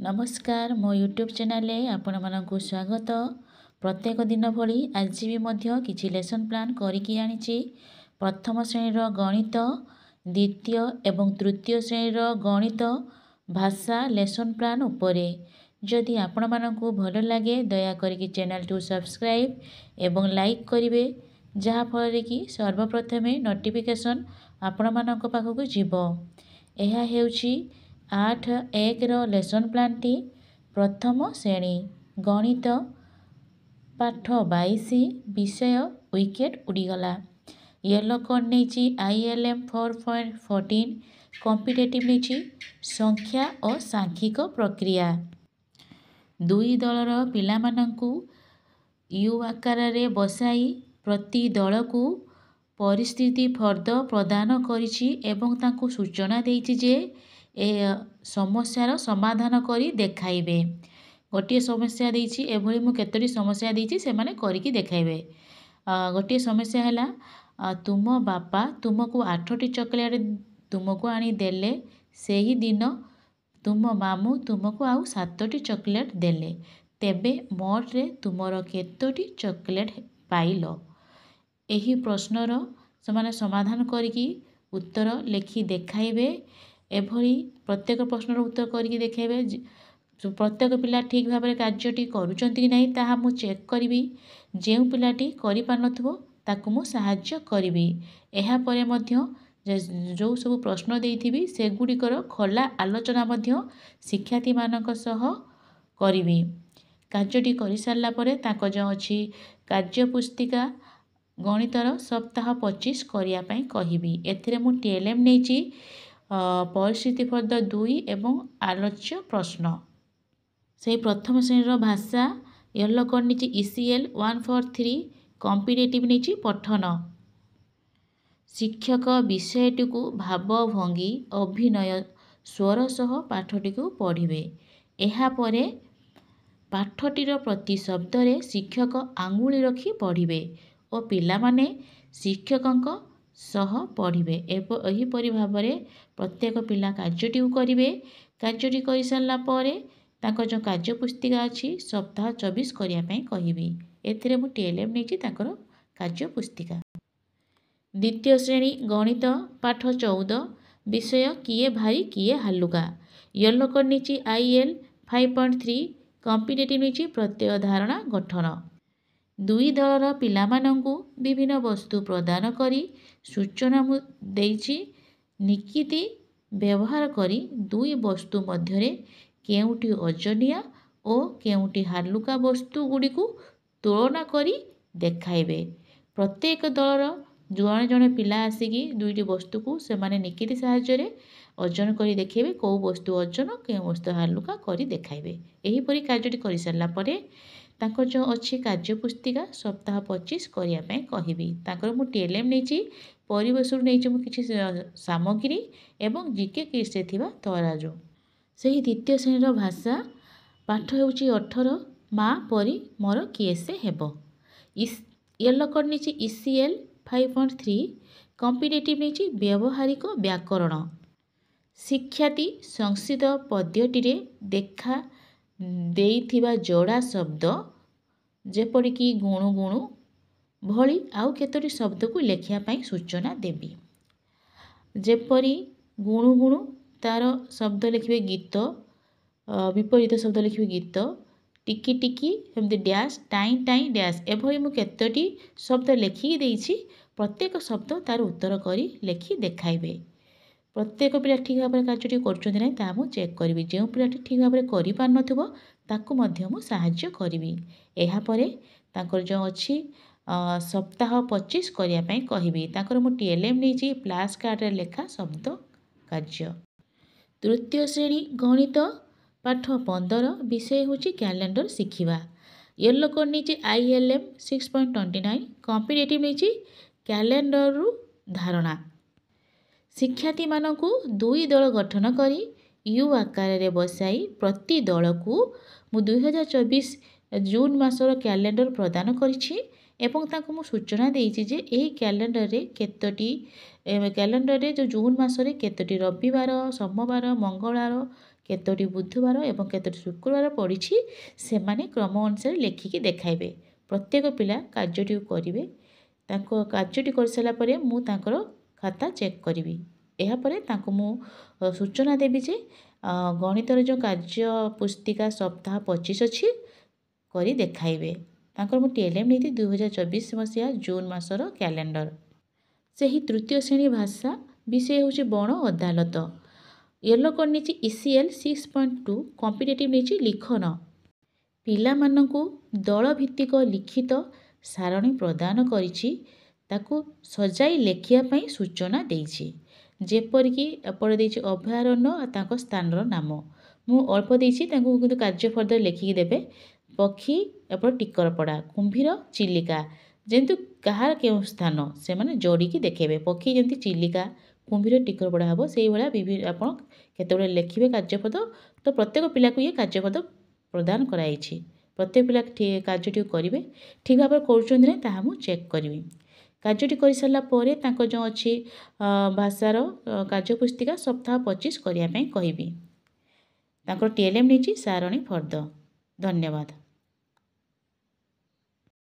नमस्कार मो YouTube channel आपण मानक स्वागत। प्रत्येक दिन भली आज भी मध्य किछि लेसन प्लान करिकी आनिछि। प्रथम श्रेणीर गणित, द्वितीय एवं तृतीय श्रेणीर गणित भाषा लेसन प्लान उपरे। जदि आपण मानक भल लगे दया करिकी चैनल टू सब्सक्राइब एवं लाइक करिवे, जहा फल कि सर्वप्रथमे नोटिफिकेशन आपण मानक पाखक जीवो। एहा हेउछि 8.1 रो लेसन प्लान टी प्रथम श्रेणी गणित पाठ 22 विषय विकेट उड़ीगला। येलो कोड नहीं ILM 4.14 कॉम्पिटिटिव नहीं संख्या और सांख्यिक प्रक्रिया। दुई दलर पिला मानंकु यू आकार रे बसाई प्रति दल को परिस्थिति फर्द प्रदान करिछि एवं तांकु सूचना देइछि जे ए समस्यार समाधान करी देखाइबे। गोटे समस्या देइछि एभली मु केतोटी समस्या देइछि से माने करिकी देखाइबे। गोटे समस्या हैला तुम बापा तुमको 8टी चॉकलेट तुमको आनी देले, सेही दिन तुम मामू तुमको आउ 7टी चॉकलेट देले, तेबे मोट रे तुमर केतोटी चॉकलेट पाइलो। एही प्रश्नर समान समाधान करिकी उत्तर लेखि देखाइबे। एभली प्रत्येक प्रश्नर उत्तर करिकी देखाइबे। प्रत्येक पिला ठीक भाव में कार्यटी करूचंती कि नहीं ताहा मु चेक करिवि। जेउ पिलाटी करि पारनथबो ताकु मु सहाय्य करिवि। एहा परे मध्य जो सब प्रश्न देइथिबि सेगुड़िकर खोला आलोचना मध्य शिक्षार्थी मानक सह करिवि। कार्यटी करि सारला परे ताको जो अछि कार्य पुस्तिका गणितर सप्ताह 25 करिया पई कहिबि। एथिरे मु TLM नेछि परिस्थिति फर्द 2 एवं आलोच्य प्रश्न। से प्रथम श्रेणीर भाषा येलो कोड नेछि ECL 143 कॉम्पिटिटिव नेछि पठन। शिक्षक विषयटी को भाव भंगी अभिनय स्वर सह पाठटी को पढ़िबे। एहा परे पाठटीर प्रति शब्द रे शिक्षक आंगुली रखी पढ़िबे और पिला माने शिक्षकंक सह पढ़िबे। एही परि भाबरे प्रत्येक पिला कार्यटी करिवे। कार्यटी करि सारला परे ताको जो कार्य पुस्तिका अछि सप्ताह 24 करिया पई कहिबि। एथिरे मु TLM नेछि ताकर कार्य पुस्तिका। द्वितीय श्रेणी गणित पाठ 14 विषय किए भारी किए हालुका। येलो कोड नेछि IL 5.3 कॉम्पिटिटिव नेछि प्रत्यय धारणा गठन। दुई दलर पिला मानंकु विभिन्न वस्तु प्रदान करी सूचना देइछि। निकिति व्यवहार करी दुई वस्तु मध्यरे केउटी ओजनिया और केउटी हालुका वस्तु गुडी को तुलना करी देखाइबे। प्रत्येक दलर जणे जणे पिला आसिकी दुईटी वस्तु को से माने निकिति सहाय्य रे ओजन करी देखैबे। को वस्तु ओजन के वस्तु हालुका करी देखाइबे। एही परि कार्यटी करि सारला परे तांकर जो अछि कार्य पुस्तिका सप्ताह 25 करिया पई कहिबि। तांकर मु TLM नेछि परिवेशरु नेछि मु किछि सामग्री एवं जीके किसे थिबा तराजू। सेही द्वितीय श्रेणीर भाषा पाठ हेउछि 18 माँ परी मोर किएसे हेबो। येलो कोड नेछि ECL 5.3 कॉम्पिटिटिव नेछि व्यवहारिक व्याकरण। शिक्षार्थी संस्कृत पद्यटी रे देखा देइथिबा जोड़ा शब्द जेपरिकी गुणु गुणु भली आउ केतोटी शब्द को लेखिया पई सूचना देबी। जेपरी गुणु गुणु तार शब्द लिखिबे गीत, विपरीत शब्द लिखिबे गीत, टिकी टिकी एमती डैश टाई टाई डैश। एभली मु केतोटी शब्द लेखि देइछि। प्रत्येक शब्द तार उत्तर करी लेखि देखाइबे। प्रत्येक पिला ठीक भाव में कार्यटी करछन्ती नै ता मु चेक करिवि। जेउ पिलाटी ठीक भाव में करि पार नथबो ताकु मध्य मु सहाय्य करिवि। एहा परे तांकर जो अछि सप्ताह 25 करिया पई कहिबि। तांकर मु TLM नेछि फ्लैश कार्ड रे लेखा शब्द कार्य। तृतीय श्रेणी गणित पाठ 15 विषय होछि कैलेंडर शिखिबा। येलो कोड नेछि ILM 6.29 कॉम्पिटिटिव नेछि कैलेंडर रु धारणा। शिक्षार्थी मानकु दुई दल गठन करी यू आकार रे बसाई प्रति दल को मु 2024 जून मासर कैलेंडर प्रदान करिछि एवं ताकु मु सूचना देइछि जे एही कैलेंडर रे कैलेंडर रे जो जून मासरे केतोटी रविवार, सोमवार, मंगलवार କେତୋଟି ବୁଧବାର ଏବଂ କେତୋଟି ଶୁକ୍ରବାର ପଡ଼ିଛି ସେମାନେ କ୍ରମ ଅନୁସାରେ ଲେଖିକି ଦେଖାଇବେ। ପ୍ରତ୍ୟେକ ପିଲା କାର୍ଯ୍ୟଟିକୁ କରିବେ। ତାଙ୍କ କାର୍ଯ୍ୟଟି କରିସାରିଲା ପରେ ମୁଁ ତାଙ୍କର ଖାତା ଚେକ୍ କରିବି। ଏହାପରେ ତାଙ୍କୁ ମୁଁ ସୂଚନା ଦେବି ଯେ ଗଣିତର ଯେଉଁ କାର୍ଯ୍ୟ ପୁସ୍ତିକା ସପ୍ତାହ 25 ଅଛି କରି ଦେଖାଇବେ। ତାଙ୍କର ମୁଁ TLM ନେଇଥିଲି 2024 ମସିହା ଜୁନ୍ ମାସର କ୍ୟାଲେଣ୍ଡର। ସେହି ତୃତୀୟ ଶ୍ରେଣୀ ଭାଷା ବିଷୟ ହେଉଛି ବଣ ଅଦାଲତ। ୟେଲୋ କୋଡ୍ ନେଇଛି ECL 6.2, କମ୍ପିଟେଟିଭ୍ ନେଇଛି ଲିଖନ। ପିଲାମାନଙ୍କୁ ଦଳଭିତ୍ତିକ ଲିଖିତ ସାରଣୀ ପ୍ରଦାନ କରିଛି। ତାକୁ ସଜାଇ ଲେଖିବା ପାଇଁ ସୂଚନା ଦେଇଛି। ଯେପରିକି ଏପଟେ ଦେଇଛି ଅଭୟାରଣ୍ୟ ଆଉ ତାଙ୍କ ସ୍ଥାନର ନାମ। ମୁଁ ଅଳ୍ପ ଦେଇଛି, ତାଙ୍କୁ କିନ୍ତୁ କାର୍ଯ୍ୟ ଫର୍ଦ୍ଦରେ ଲେଖିକି ଦେବେ। ପକ୍ଷୀ ଏପଟେ ଟିକରପଡ଼ା, କୁମ୍ଭୀର ଚିଲିକା। ଯେମିତି କାହାର କେଉଁ ସ୍ଥାନ ସେମାନେ ଯୋଡ଼ିକି ଦେଖେଇବେ। ପକ୍ଷୀ ଯେମିତି ଚିଲିକା, କୁମ୍ଭୀର ଟିକରପଡ଼ା ହେବ, ସେଇଭଳିଆ ଆପଣ କେତେବେଳେ ଲେଖିବେ କାର୍ଯ୍ୟପଦ। ତ ପ୍ରତ୍ୟେକ ପିଲାକୁ ଇଏ କାର୍ଯ୍ୟପଦ ପ୍ରଦାନ କରାଯାଇଛି। ପ୍ରତ୍ୟେକ ପିଲା କାର୍ଯ୍ୟଟିକୁ କରିବେ। ଠିକ୍ ଭାବରେ କରୁଛନ୍ତି ନାହିଁ ତାହା ମୁଁ ଚେକ୍ କରିବି। କାର୍ଯ୍ୟଟି କରିସାରିଲା ପରେ ତାଙ୍କ ଯେଉଁ ଅଛି ଭାଷାର କାର୍ଯ୍ୟପୁସ୍ତିକା ସପ୍ତାହ 25 କରିବା ପାଇଁ କହିବି। ତାଙ୍କର TLM ନେଇଛି ସାରଣୀ ଫର୍ଦ୍ଦ। ଧନ୍ୟବାଦ।